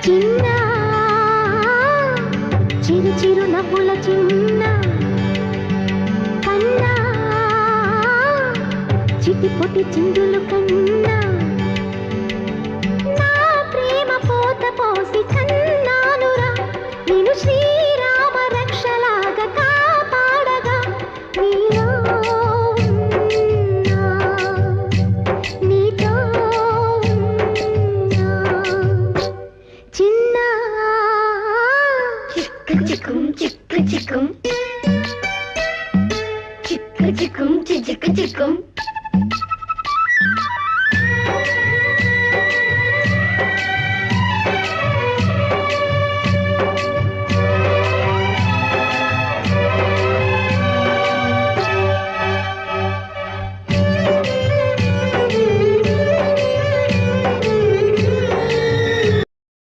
చిన్న చిరు చిరు నవ్వుల చిన్న కన్నా చిటిపొటి చిందులు కన్నా నా ప్రేమ పోత పోసి కన్నానురా నేను శ్రీరామ రక్షలాగా కాపాడగా నీలో ఉన్నా, నీతో ఉన్నా. చిన్న చిక్కు చిక్కుం చిక్కు చిక్కుం